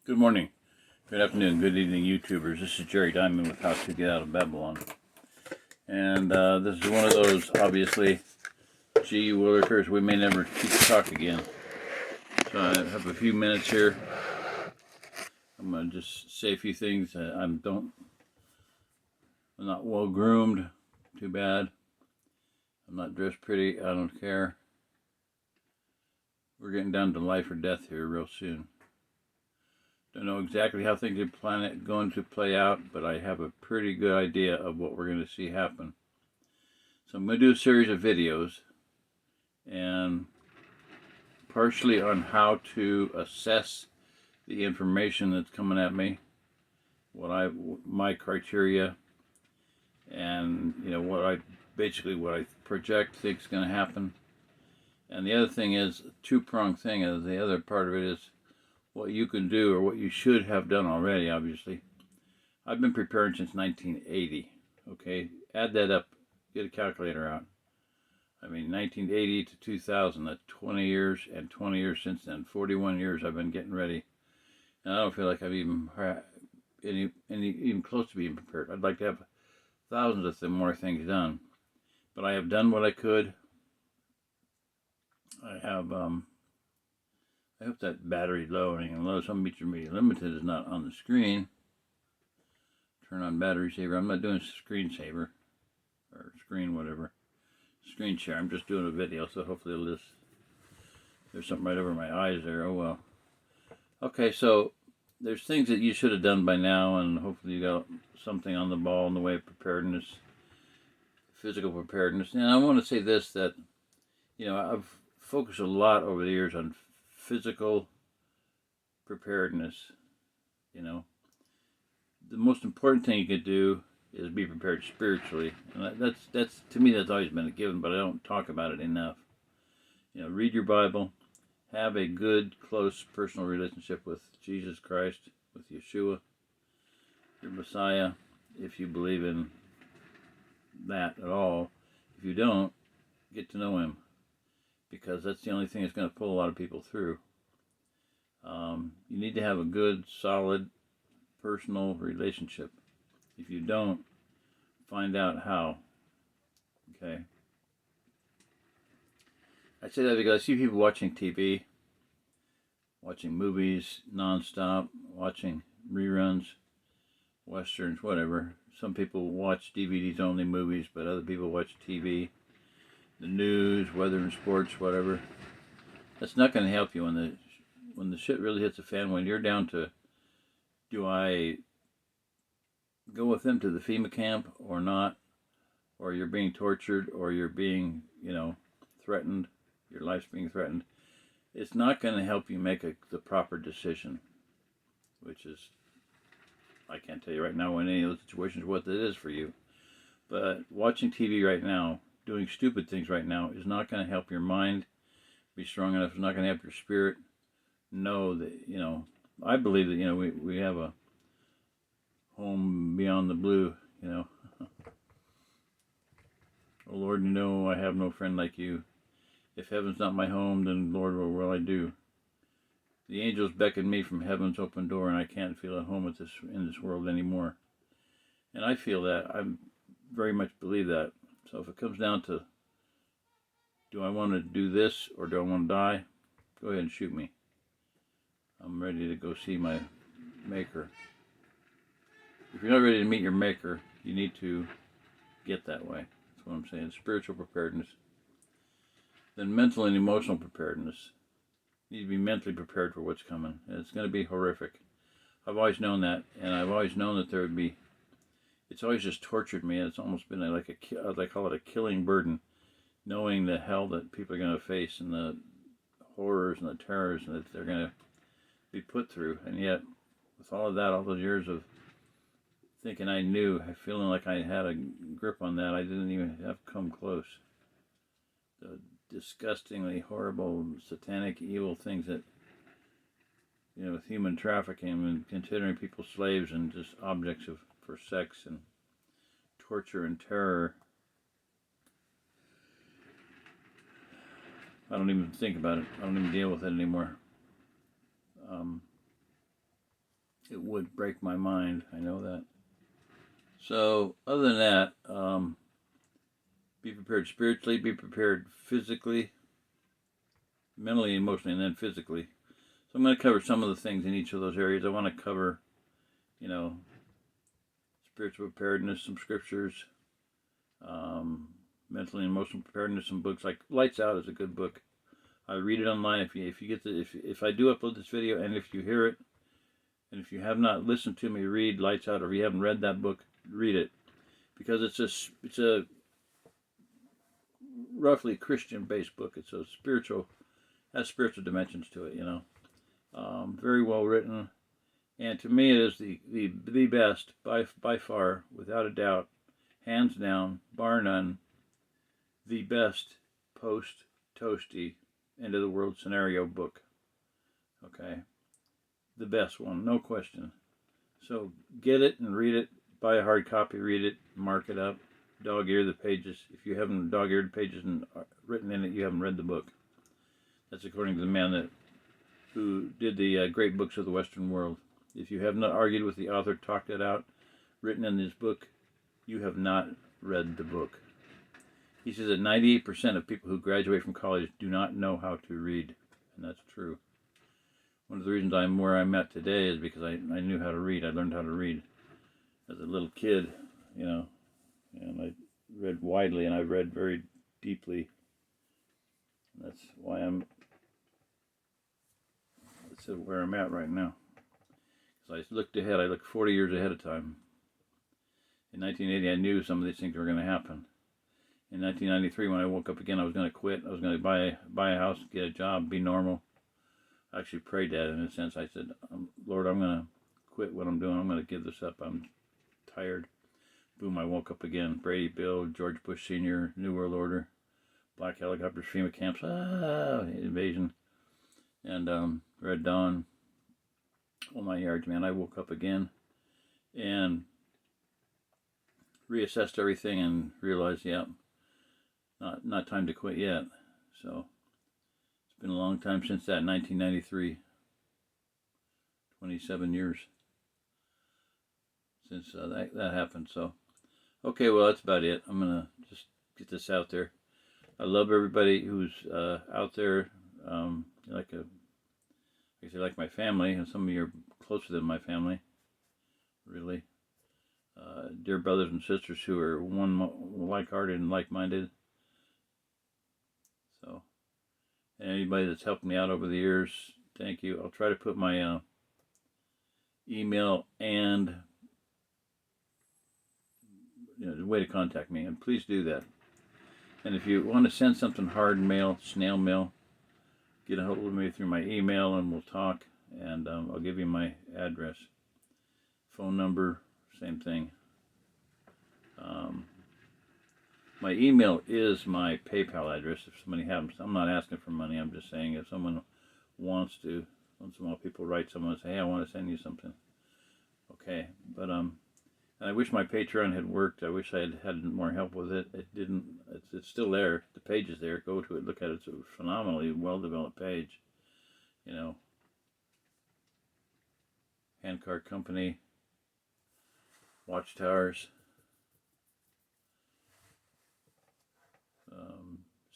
Good morning, good afternoon, good evening, YouTubers. This is Jerry Diamond with How to Get Out of Babylon. And this is one of those, obviously, gee willikers, we may never keep to talk again. So I have a few minutes here. I'm going to just say a few things. I'm not well groomed, too bad. I'm not dressed pretty, I don't care. We're getting down to life or death here real soon. Don't know exactly how things are going to play out, but I have a pretty good idea of what we're going to see happen. So I'm going to do a series of videos, and partially on how to assess the information that's coming at me, my criteria, and what I project think is going to happen. And the other thing is two-pronged thing. Is the other part of it is what you can do or what you should have done already, obviously. I've been preparing since 1980, okay? Add that up, get a calculator out. I mean, 1980 to 2000, that's 20 years, and 20 years since then. 41 years I've been getting ready. And I don't feel like I've even close to being prepared. I'd like to have thousands of more things done. But I have done what I could. I hope that battery's loading. And low, some meter media limited is not on the screen. Turn on battery saver. I'm not doing screen saver or screen whatever. Screen share. I'm just doing a video, so hopefully there's something right over my eyes there. Oh well. Okay, so there's things that you should have done by now, and hopefully you got something on the ball in the way of preparedness, physical preparedness. And I want to say this, that I've focused a lot over the years on physical preparedness. The most important thing you could do is be prepared spiritually, and that's to me that's always been a given, but I don't talk about it enough. Read your Bible, have a good, close personal relationship with Jesus Christ, with Yeshua, your Messiah, if you believe in that at all. If you don't, get to know Him, because that's the only thing that's going to pull a lot of people through. You need to have a good, solid, personal relationship. If you don't, find out how. Okay? I say that because I see people watching TV, watching movies nonstop, watching reruns, westerns, whatever. Some people watch DVDs only movies, but other people watch TV, the news, weather and sports, whatever. That's not going to help you when the shit really hits the fan. When you're down to, do I go with them to the FEMA camp or not? Or you're being tortured, or you're being, threatened. Your life's being threatened. It's not going to help you make the proper decision, which is, I can't tell you right now in any of those situations what that is for you. But watching TV right now, doing stupid things right now, is not going to help your mind be strong enough. It's not going to help your spirit know that, I believe that, we have a home beyond the blue, Oh Lord, I have no friend like you. If heaven's not my home, then Lord, what will I do? The angels beckon me from heaven's open door, and I can't feel at home in this world anymore. And I feel that. I very much believe that. So if it comes down to, do I want to do this or do I want to die? Go ahead and shoot me. I'm ready to go see my Maker. If you're not ready to meet your Maker, you need to get that way. That's what I'm saying. Spiritual preparedness. Then mental and emotional preparedness. You need to be mentally prepared for what's coming. And it's going to be horrific. I've always known that, and I've always known that there would be. It's always just tortured me. It's almost been like they call it a killing burden, knowing the hell that people are going to face and the horrors and the terrors that they're going to be put through. And yet, with all of that, all those years of thinking I knew, feeling like I had a grip on that, I didn't even have come close. The disgustingly horrible, satanic, evil things that, with human trafficking and considering people slaves and just objects for sex and torture and terror. I don't even think about it. I don't even deal with it anymore. would break my mind. I know that. So, other than that, be prepared spiritually, be prepared physically, mentally, emotionally, and then physically. So I'm going to cover some of the things in each of those areas. I want to cover, spiritual preparedness, some scriptures, mentally and emotional preparedness, some books like Lights Out is a good book. I read it online. If you get if I do upload this video, and if you hear it, and if you have not listened to me read Lights Out, or if you haven't read that book, read it, because it's a roughly Christian-based book. It's a has spiritual dimensions to it. Very well written, and to me it is the best by far, without a doubt, hands down, bar none, the best post-toasty end of the world scenario book. Okay, the best one, no question. So get it and read it. Buy a hard copy, read it, mark it up, dog-ear the pages. If you haven't dog-eared pages and written in it, you haven't read the book. That's according to the man who did the great books of the Western world. If you have not argued with the author, talked it out, written in his book, you have not read the book. He says that 98% of people who graduate from college do not know how to read, and that's true. One of the reasons I'm where I'm at today is because I knew how to read. I learned how to read as a little kid, and I read widely, and I read very deeply. That's why that's where I'm at right now. So I looked ahead. I looked 40 years ahead of time. In 1980, I knew some of these things were going to happen. In 1993, when I woke up again, I was going to quit. I was going to buy a house, get a job, be normal. I actually prayed that in a sense. I said, Lord, I'm going to quit what I'm doing. I'm going to give this up. I'm tired. Boom, I woke up again. Brady Bill, George Bush Sr., New World Order, black helicopters, FEMA camps, invasion, and Red Dawn. Oh my yards, man. I woke up again and reassessed everything and realized, not time to quit yet. So it's been a long time since that, 1993. 27 years since that happened. So, okay, well, that's about it. I'm going to just get this out there. I love everybody who's out there, like my family, and some of you are closer than my family, really. Dear brothers and sisters who are like-hearted and like-minded. So, and anybody that's helped me out over the years, thank you. I'll try to put my email and the way to contact me, and please do that. And if you want to send something hard mail, snail mail, get a hold of me through my email and we'll talk, and I'll give you my address. Phone number, same thing. My email is my PayPal address if somebody happens. I'm not asking for money. I'm just saying if someone wants to, once in a while people write someone and say, hey, I want to send you something. Okay, but and I wish my Patreon had worked. I wish I had more help with it. It didn't. It's still there. The page is there. Go to it. Look at it. It's a phenomenally well-developed page. Handcart Company, Watchtowers,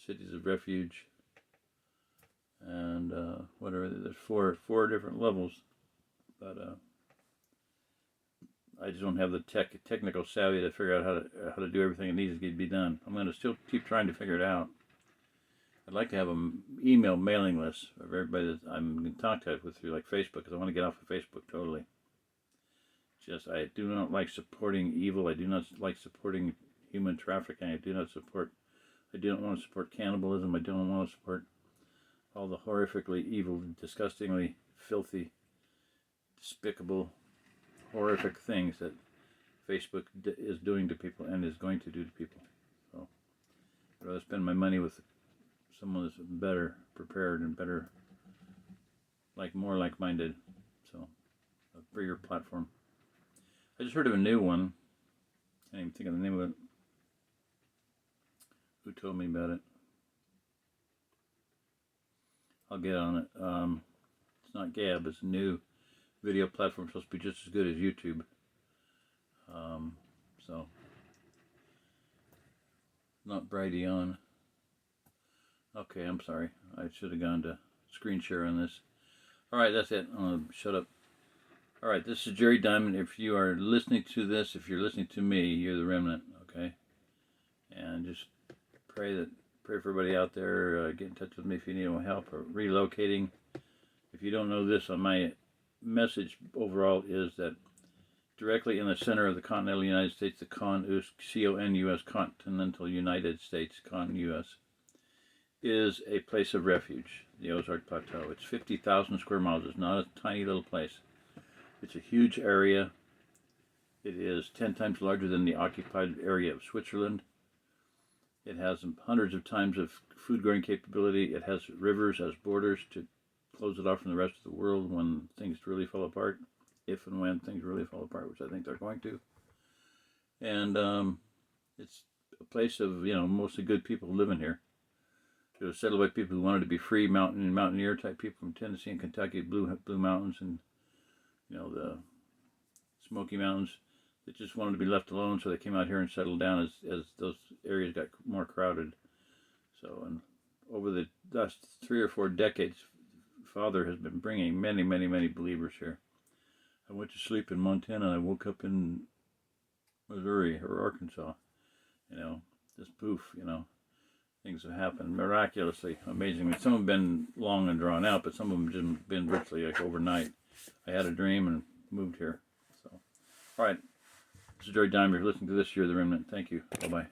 Cities of Refuge, and whatever. There's four different levels, but I just don't have the technical savvy to figure out how to do everything that needs to be done. I'm going to still keep trying to figure it out. I'd like to have an email mailing list of everybody that I'm in contact with through like Facebook, because I want to get off of Facebook totally. I do not like supporting evil. I do not like supporting human trafficking. I do not want to support cannibalism. I don't want to support all the horrifically evil, disgustingly filthy, despicable, horrific things that Facebook is doing to people and is going to do to people. So I'd rather spend my money with someone that's better prepared and better, more like-minded. So a bigger platform. I just heard of a new one. I can't even think of the name of it. Who told me about it? I'll get on it. It's not Gab, it's new. video platform is supposed to be just as good as YouTube. So, not Brady on. Okay, I'm sorry. I should have gone to screen share on this. Alright, that's it. I'm going to shut up. Alright, this is Jerry Diamond. If you are listening to this, if you're listening to me, you're the remnant, okay? And just pray for everybody out there. Get in touch with me if you need any help or relocating. If you don't know this, my message overall is that directly in the center of the continental United States, the CONUS, C-O-N-U-S, Continental United States, CONUS, is a place of refuge, the OzArk Plateau. It's 50,000 square miles. It's not a tiny little place. It's a huge area. It is 10 times larger than the occupied area of Switzerland. It has hundreds of times of food growing capability. It has rivers as borders to close it off from the rest of the world when things really fall apart, if and when things really fall apart, which I think they're going to. And it's a place of, mostly good people living here. It was settled by people who wanted to be free mountaineer type people from Tennessee and Kentucky, Blue Mountains, and the Smoky Mountains that just wanted to be left alone, so they came out here and settled down as those areas got more crowded. So, and over the last 3 or 4 decades, Father has been bringing many, many, many believers here. I went to sleep in Montana and I woke up in Missouri or Arkansas. Just poof, things have happened miraculously, amazingly. Some have been long and drawn out, but some of them just been virtually like overnight. I had a dream and moved here. So, all right. This is Jerry Diamond. If you're listening to this, you're the remnant. Thank you. Bye-bye.